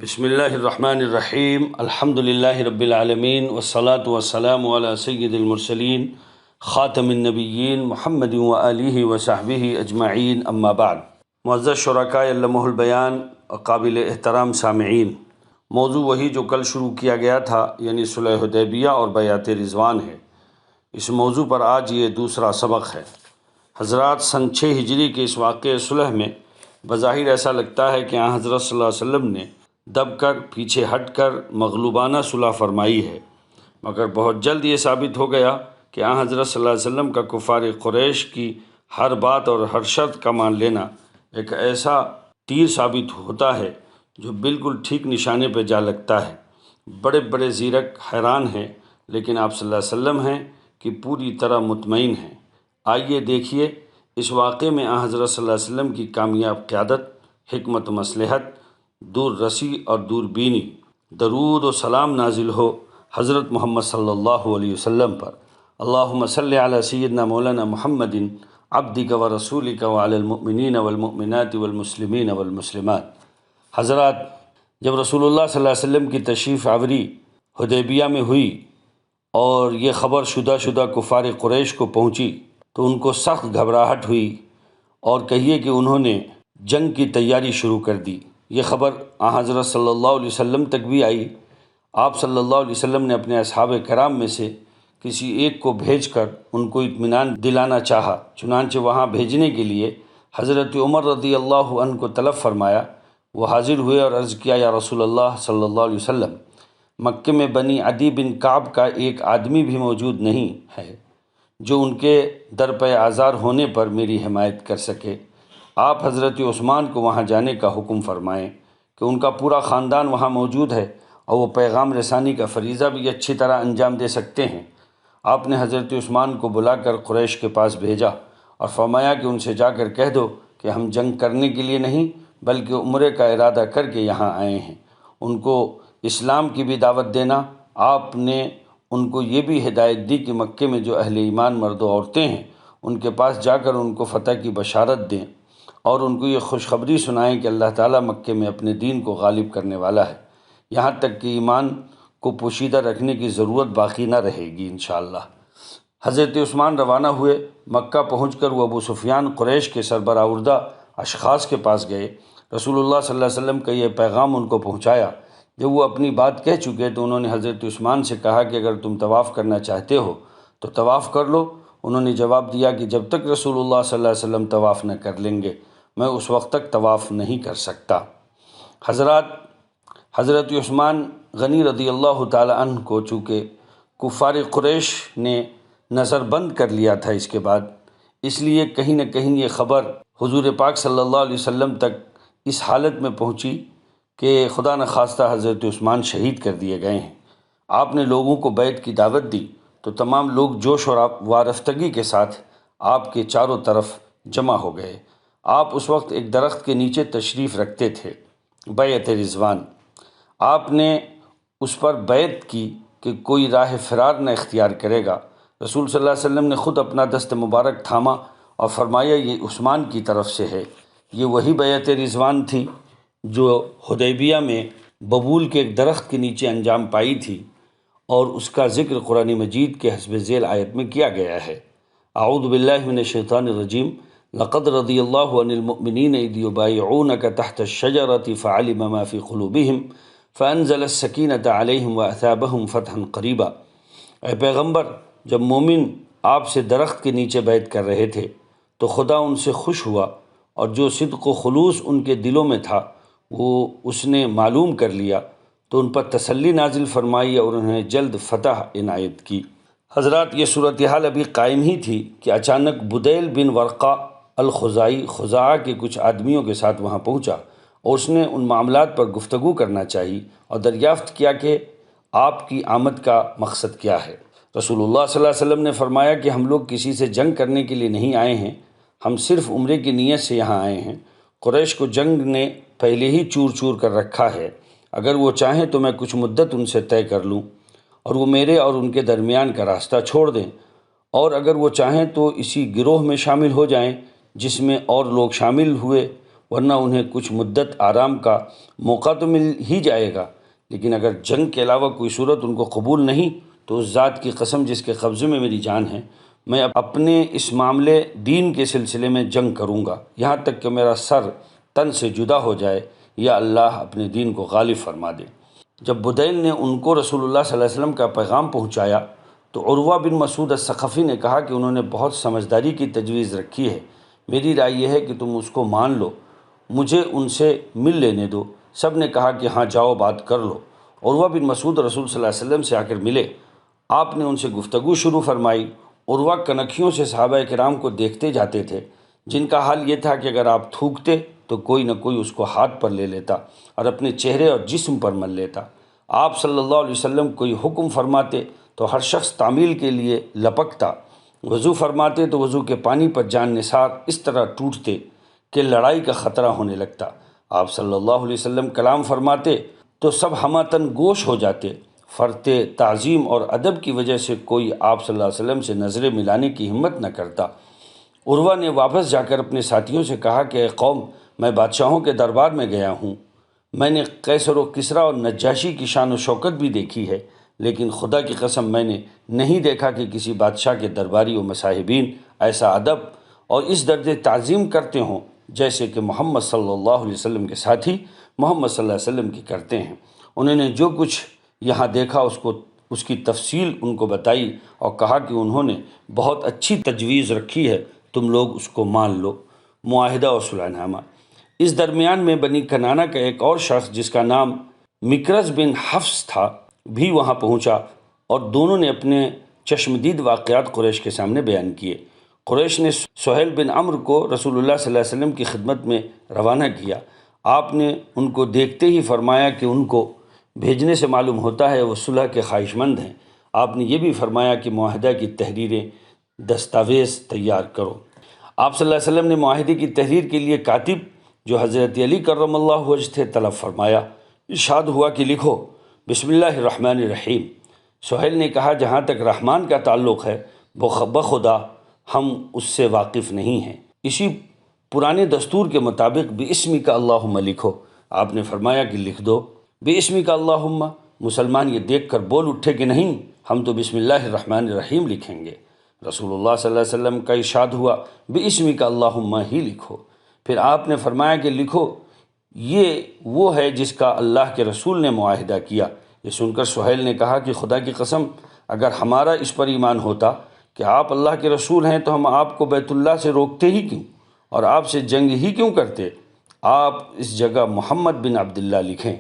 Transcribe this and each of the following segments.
بسم اللہ الرحمن الرحیم الحمد للہ رب العالمین والصلاة والسلام علی سید المرسلین خاتم النبیین محمد وآلہ وصحبہ اجمعین اما بعد۔ معزز شرکاء علمہ البیان، قابل احترام سامعین، موضوع وہی جو کل شروع کیا گیا تھا، یعنی صلح حدیبیہ اور بیعت رضوان ہے۔ اس موضوع پر آج یہ دوسرا سبق ہے۔ حضرات، سن 6 ہجری کے اس واقعہ صلح میں بظاہر ایسا لگتا ہے کہ حضرت صلی اللہ علیہ وسلم نے دب کر، پیچھے ہٹ کر مغلوبانہ صلح فرمائی ہے، مگر بہت جلد یہ ثابت ہو گیا کہ حضرت صلی اللہ علیہ وسلم کا کفار قریش کی ہر بات اور ہر شرط کا مان لینا ایک ایسا تیر ثابت ہوتا ہے جو بالکل ٹھیک نشانے پہ جا لگتا ہے۔ بڑے بڑے زیرک حیران ہیں، لیکن آپ صلی اللہ علیہ وسلم ہیں کہ پوری طرح مطمئن ہیں۔ آئیے دیکھیے اس واقعے میں حضرت صلی اللہ علیہ وسلم کی کامیاب قیادت، حکمت و مصلحت، دور رسی اور دور بینی۔ درود و سلام نازل ہو حضرت محمد صلی اللہ علیہ وسلم پر۔ اللہم صلی علی سیدنا مولانا محمد عبدک و رسولک وعلی المؤمنین والمؤمنات والمسلمین والمسلمات۔ حضرات، جب رسول اللہ صلی اللہ علیہ وسلم کی تشریف آوری حدیبیہ میں ہوئی اور یہ خبر شدہ کفار قریش کو پہنچی تو ان کو سخت گھبراہٹ ہوئی اور کہیے کہ انہوں نے جنگ کی تیاری شروع کر دی۔ یہ خبر حضرت صلی اللہ علیہ وسلم تک بھی آئی۔ آپ صلی اللہ علیہ وسلم نے اپنے اصحاب کرام میں سے کسی ایک کو بھیج کر ان کو اطمینان دلانا چاہا، چنانچہ وہاں بھیجنے کے لیے حضرت عمر رضی اللہ عنہ کو طلب فرمایا۔ وہ حاضر ہوئے اور عرض کیا، یا رسول اللہ صلی اللہ علیہ وسلم، مکے میں بنی عدی بن کعب کا ایک آدمی بھی موجود نہیں ہے جو ان کے در پہ آزار ہونے پر میری حمایت کر سکے۔ آپ حضرت عثمان کو وہاں جانے کا حکم فرمائیں کہ ان کا پورا خاندان وہاں موجود ہے اور وہ پیغام رسانی کا فریضہ بھی اچھی طرح انجام دے سکتے ہیں۔ آپ نے حضرت عثمان کو بلا کر قریش کے پاس بھیجا اور فرمایا کہ ان سے جا کر کہہ دو کہ ہم جنگ کرنے کے لیے نہیں بلکہ عمرے کا ارادہ کر کے یہاں آئے ہیں۔ ان کو اسلام کی بھی دعوت دینا۔ آپ نے ان کو یہ بھی ہدایت دی کہ مکے میں جو اہل ایمان مرد و عورتیں ہیں ان کے پاس جا کر ان کو فتح کی بشارت دیں اور ان کو یہ خوشخبری سنائیں کہ اللہ تعالیٰ مکے میں اپنے دین کو غالب کرنے والا ہے، یہاں تک کہ ایمان کو پوشیدہ رکھنے کی ضرورت باقی نہ رہے گی انشاءاللہ۔ حضرت عثمان روانہ ہوئے۔ مکہ پہنچ کر وہ ابو سفیان قریش کے سربراہوردہ اشخاص کے پاس گئے۔ رسول اللہ صلی اللہ علیہ وسلم کا یہ پیغام ان کو پہنچایا۔ جب وہ اپنی بات کہہ چکے تو انہوں نے حضرت عثمان سے کہا کہ اگر تم طواف کرنا چاہتے ہو تو طواف کر لو۔ انہوں نے جواب دیا کہ جب تک رسول اللہ صلی اللہ علیہ وسلم طواف نہ کر لیں گے میں اس وقت تک طواف نہیں کر سکتا۔ حضرات، حضرت عثمان غنی رضی اللہ تعالی عنہ کو چونکہ کفار قریش نے نظر بند کر لیا تھا اس کے بعد، اس لیے کہیں نہ کہیں یہ خبر حضور پاک صلی اللہ علیہ وسلم تک اس حالت میں پہنچی کہ خدا نخواستہ حضرت عثمان شہید کر دیے گئے ہیں۔ آپ نے لوگوں کو بیعت کی دعوت دی تو تمام لوگ جوش اور وارفتگی کے ساتھ آپ کے چاروں طرف جمع ہو گئے۔ آپ اس وقت ایک درخت کے نیچے تشریف رکھتے تھے، بیعت رضوان۔ آپ نے اس پر بیعت کی کہ کوئی راہ فرار نہ اختیار کرے گا۔ رسول صلی اللہ علیہ وسلم نے خود اپنا دست مبارک تھاما اور فرمایا یہ عثمان کی طرف سے ہے۔ یہ وہی بیعت رضوان تھی جو حدیبیہ میں ببول کے ایک درخت کے نیچے انجام پائی تھی، اور اس کا ذکر قرآن مجید کے حسب ذیل آیت میں کیا گیا ہے۔ اعوذ باللہ من الشیطان الرجیم، لقد رضی اللہ عن المؤمنین اذ یبایعونک تحت الشجرۃ فعلم ما فی قلوبہم فانزل السکینۃ علیہم واثابہم فتحا قریبا۔ اے پیغمبر، جب مومن آپ سے درخت کے نیچے بیعت کر رہے تھے تو خدا ان سے خوش ہوا اور جو صدق و خلوص ان کے دلوں میں تھا وہ اس نے معلوم کر لیا تو ان پر تسلی نازل فرمائی اور انہیں جلد فتح عنایت کی۔ حضرات، یہ صورتحال ابھی قائم ہی تھی کہ اچانک بدیل بن ورقہ الخزاعی خزاعہ کے کچھ آدمیوں کے ساتھ وہاں پہنچا اور اس نے ان معاملات پر گفتگو کرنا چاہی اور دریافت کیا کہ آپ کی آمد کا مقصد کیا ہے۔ رسول اللہ صلی اللہ علیہ وسلم نے فرمایا کہ ہم لوگ کسی سے جنگ کرنے کے لیے نہیں آئے ہیں، ہم صرف عمرے کی نیت سے یہاں آئے ہیں۔ قریش کو جنگ نے پہلے ہی چور چور کر رکھا ہے، اگر وہ چاہیں تو میں کچھ مدت ان سے طے کر لوں اور وہ میرے اور ان کے درمیان کا راستہ چھوڑ دیں، اور اگر وہ چاہیں تو اسی گروہ میں شامل ہو جائیں جس میں اور لوگ شامل ہوئے ورنہ انہیں کچھ مدت آرام کا موقع تو مل ہی جائے گا، لیکن اگر جنگ کے علاوہ کوئی صورت ان کو قبول نہیں تو اس ذات کی قسم جس کے قبضے میں میری جان ہے، میں اپنے اس معاملے دین کے سلسلے میں جنگ کروں گا یہاں تک کہ میرا سر تن سے جدا ہو جائے یا اللہ اپنے دین کو غالب فرما دے۔ جب بدیل نے ان کو رسول اللہ صلی اللہ علیہ وسلم کا پیغام پہنچایا تو عروہ بن مسعود الثقفی نے کہا کہ انہوں نے بہت سمجھداری کی تجویز رکھی ہے، میری رائے یہ ہے کہ تم اس کو مان لو، مجھے ان سے مل لینے دو۔ سب نے کہا کہ ہاں جاؤ بات کر لو۔ عروہ بن مسعود رسول صلی اللہ علیہ وسلم سے آ کر ملے، آپ نے ان سے گفتگو شروع فرمائی۔ عروہ کنکھیوں سے صحابہ کرام کو دیکھتے جاتے تھے، جن کا حال یہ تھا کہ اگر آپ تھوکتے تو کوئی نہ کوئی اس کو ہاتھ پر لے لیتا اور اپنے چہرے اور جسم پر مل لیتا۔ آپ صلی اللہ علیہ وسلم کوئی حکم فرماتے تو ہر شخص تعمیل کے لیے لپکتا، وضو فرماتے تو وضو کے پانی پر جان نثار اس طرح ٹوٹتے کہ لڑائی کا خطرہ ہونے لگتا۔ آپ صلی اللہ علیہ وسلم کلام فرماتے تو سب ہمہ گوش ہو جاتے۔ فرط تعظیم اور ادب کی وجہ سے کوئی آپ صلی اللہ علیہ وسلم سے نظریں ملانے کی ہمت نہ کرتا۔ عروہ نے واپس جا کر اپنے ساتھیوں سے کہا کہ اے قوم، میں بادشاہوں کے دربار میں گیا ہوں، میں نے قیصر و کسریٰ اور نجاشی کی شان و شوکت بھی دیکھی ہے، لیکن خدا کی قسم میں نے نہیں دیکھا کہ کسی بادشاہ کے درباری و مصاحبین ایسا ادب اور اس درجہ تعظیم کرتے ہوں جیسے کہ محمد صلی اللہ علیہ وسلم کے ساتھی محمد صلی اللہ علیہ وسلم کی کرتے ہیں۔ انہوں نے جو کچھ یہاں دیکھا اس کی تفصیل ان کو بتائی اور کہا کہ انہوں نے بہت اچھی تجویز رکھی ہے، تم لوگ اس کو مان لو۔ معاہدہ اور صلح نامہ۔ اس درمیان میں بنی کنانہ کا ایک اور شخص جس کا نام مکرز بن حفص تھا بھی وہاں پہنچا اور دونوں نے اپنے چشمدید واقعات قریش کے سامنے بیان کیے۔ قریش نے سہیل بن عمرو کو رسول اللہ صلی اللہ علیہ وسلم کی خدمت میں روانہ کیا۔ آپ نے ان کو دیکھتے ہی فرمایا کہ ان کو بھیجنے سے معلوم ہوتا ہے وہ صلح کے خواہش مند ہیں۔ آپ نے یہ بھی فرمایا کہ معاہدہ کی تحریریں دستاویز تیار کرو۔ آپ صلی اللہ علیہ وسلم نے معاہدے کی تحریر کے لیے کاتب جو حضرت علی کرم اللہ وجہ تھے طلب فرمایا۔ ارشاد ہوا کہ لکھو بسم اللہ الرحمن الرحیم۔ سہیل نے کہا جہاں تک رحمان کا تعلق ہے بخدا ہم اس سے واقف نہیں ہیں، اسی پرانے دستور کے مطابق باسمک اللہم لکھو۔ آپ نے فرمایا کہ لکھ دو باسمک اللہم۔ مسلمان یہ دیکھ کر بول اٹھے کہ نہیں، ہم تو بسم اللہ الرحمن الرحیم لکھیں گے۔ رسول اللہ صلی اللہ علیہ وسلم کا ارشاد ہوا باسمک اللہم ہی لکھو۔ پھر آپ نے فرمایا کہ لکھو یہ وہ ہے جس کا اللہ کے رسول نے معاہدہ کیا۔ یہ سن کر سہیل نے کہا کہ خدا کی قسم اگر ہمارا اس پر ایمان ہوتا کہ آپ اللہ کے رسول ہیں تو ہم آپ کو بیت اللہ سے روکتے ہی کیوں اور آپ سے جنگ ہی کیوں کرتے؟ آپ اس جگہ محمد بن عبداللہ لکھیں۔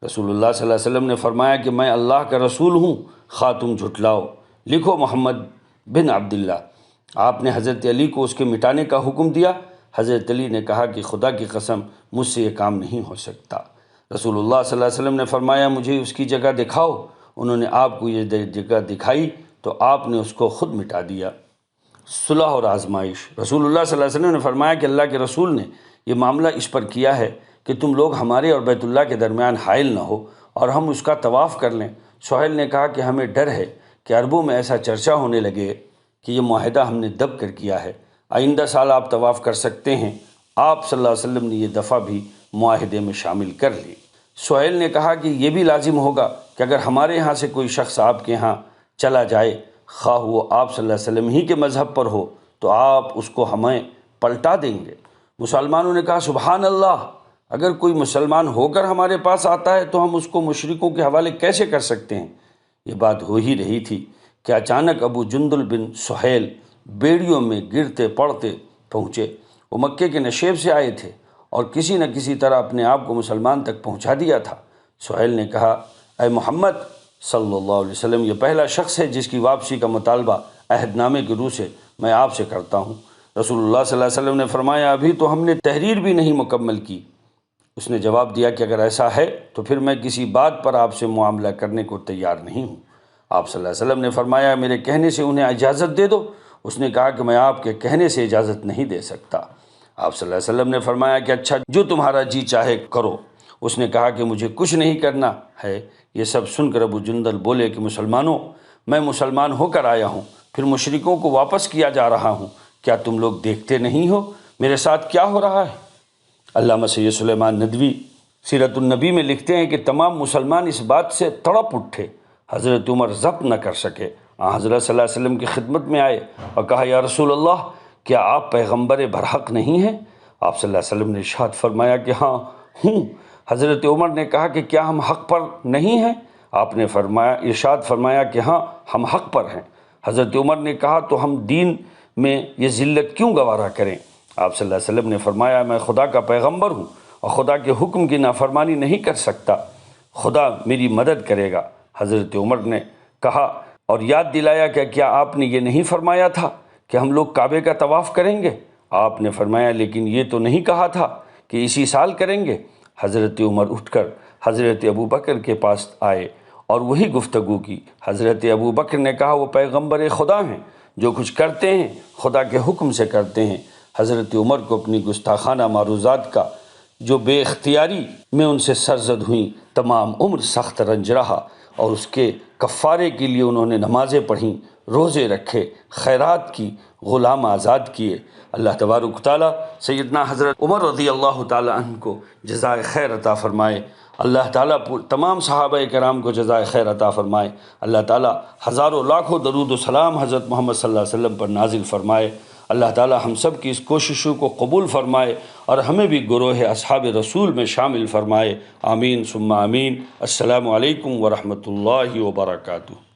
رسول اللہ صلی اللہ علیہ وسلم نے فرمایا کہ میں اللہ کا رسول ہوں، خواہ تم جھٹلاؤ، لکھو محمد بن عبداللہ۔ آپ نے حضرت علی کو اس کے مٹانے کا حکم دیا۔ حضرت علی نے کہا کہ خدا کی قسم مجھ سے یہ کام نہیں ہو سکتا۔ رسول اللہ صلی اللہ علیہ وسلم نے فرمایا مجھے اس کی جگہ دکھاؤ۔ انہوں نے آپ کو یہ جگہ دکھائی تو آپ نے اس کو خود مٹا دیا۔ صلح اور آزمائش۔ رسول اللہ صلی اللہ علیہ وسلم نے فرمایا کہ اللہ کے رسول نے یہ معاملہ اس پر کیا ہے کہ تم لوگ ہمارے اور بیت اللہ کے درمیان حائل نہ ہو اور ہم اس کا طواف کر لیں۔ سہیل نے کہا کہ ہمیں ڈر ہے کہ عربوں میں ایسا چرچا ہونے لگے کہ یہ معاہدہ ہم نے دب کر کیا ہے، آئندہ سال آپ طواف کر سکتے ہیں۔ آپ صلی اللہ علیہ وسلم نے یہ دفعہ بھی معاہدے میں شامل کر لی۔ سہیل نے کہا کہ یہ بھی لازم ہوگا کہ اگر ہمارے یہاں سے کوئی شخص آپ کے یہاں چلا جائے، خواہ وہ آپ صلی اللہ علیہ وسلم ہی کے مذہب پر ہو، تو آپ اس کو ہمیں پلٹا دیں گے۔ مسلمانوں نے کہا سبحان اللہ، اگر کوئی مسلمان ہو کر ہمارے پاس آتا ہے تو ہم اس کو مشرکوں کے حوالے کیسے کر سکتے ہیں؟ یہ بات ہو ہی رہی تھی کہ اچانک ابو جندل بن سہیل بیڑیوں میں گرتے پڑتے پہنچے۔ وہ مکے کے نشیب سے آئے تھے اور کسی نہ کسی طرح اپنے آپ کو مسلمان تک پہنچا دیا تھا۔ سہیل نے کہا اے محمد صلی اللہ علیہ وسلم، یہ پہلا شخص ہے جس کی واپسی کا مطالبہ عہد نامے کی روح سے میں آپ سے کرتا ہوں۔ رسول اللہ صلی اللہ علیہ وسلم نے فرمایا ابھی تو ہم نے تحریر بھی نہیں مکمل کی۔ اس نے جواب دیا کہ اگر ایسا ہے تو پھر میں کسی بات پر آپ سے معاملہ کرنے کو تیار نہیں ہوں۔ آپ صلی اللہ علیہ وسلم نے فرمایا میرے کہنے سے انہیں اجازت دے دو۔ اس نے کہا کہ میں آپ کے کہنے سے اجازت نہیں دے سکتا۔ آپ صلی اللہ علیہ وسلم نے فرمایا کہ اچھا جو تمہارا جی چاہے کرو۔ اس نے کہا کہ مجھے کچھ نہیں کرنا ہے۔ یہ سب سن کر ابو جندل بولے کہ مسلمانوں، میں مسلمان ہو کر آیا ہوں، پھر مشرکوں کو واپس کیا جا رہا ہوں، کیا تم لوگ دیکھتے نہیں ہو میرے ساتھ کیا ہو رہا ہے؟ علامہ سید سلیمان ندوی سیرت النبی میں لکھتے ہیں کہ تمام مسلمان اس بات سے تڑپ اٹھے، حضرت عمر ضبط نہ کر سکے، حضرت صلی اللہ علیہ وسلم کی خدمت میں آئے اور کہا یا رسول اللہ کیا آپ پیغمبر برحق نہیں ہیں؟ آپ صلی اللہ علیہ وسلم نے ارشاد فرمایا کہ ہاں ہوں۔ حضرت عمر نے کہا کہ کیا ہم حق پر نہیں ہیں؟ آپ نے ارشاد فرمایا کہ ہاں ہم حق پر ہیں۔ حضرت عمر نے کہا تو ہم دین میں یہ ذلت کیوں گوارا کریں؟ آپ صلی اللہ علیہ وسلم نے فرمایا میں خدا کا پیغمبر ہوں اور خدا کے حکم کی نافرمانی نہیں کر سکتا، خدا میری مدد کرے گا۔ حضرت عمر نے کہا اور یاد دلایا کہ کیا آپ نے یہ نہیں فرمایا تھا کہ ہم لوگ کعبے کا طواف کریں گے؟ آپ نے فرمایا لیکن یہ تو نہیں کہا تھا کہ اسی سال کریں گے۔ حضرت عمر اٹھ کر حضرت ابوبکر کے پاس آئے اور وہی گفتگو کی۔ حضرت ابوبکر نے کہا وہ پیغمبر خدا ہیں، جو کچھ کرتے ہیں خدا کے حکم سے کرتے ہیں۔ حضرت عمر کو اپنی گستاخانہ معروضات کا جو بے اختیاری میں ان سے سرزد ہوئیں تمام عمر سخت رنج رہا، اور اس کے کفارے کے لیے انہوں نے نمازیں پڑھیں، روزے رکھے، خیرات کی، غلام آزاد کیے۔ اللہ تبارک و تعالیٰ سیدنا حضرت عمر رضی اللہ تعالیٰ عنہ کو جزائے خیر عطا فرمائے۔ اللہ تعالیٰ تمام صحابہ کرام کو جزائے خیر عطا فرمائے۔ اللہ تعالیٰ ہزاروں لاکھوں درود و سلام حضرت محمد صلی اللہ علیہ وسلم پر نازل فرمائے۔ اللہ تعالیٰ ہم سب کی اس کوششوں کو قبول فرمائے اور ہمیں بھی گروہ اصحاب رسول میں شامل فرمائے۔ آمین ثم آمین۔ السلام علیکم ورحمۃ اللہ وبرکاتہ۔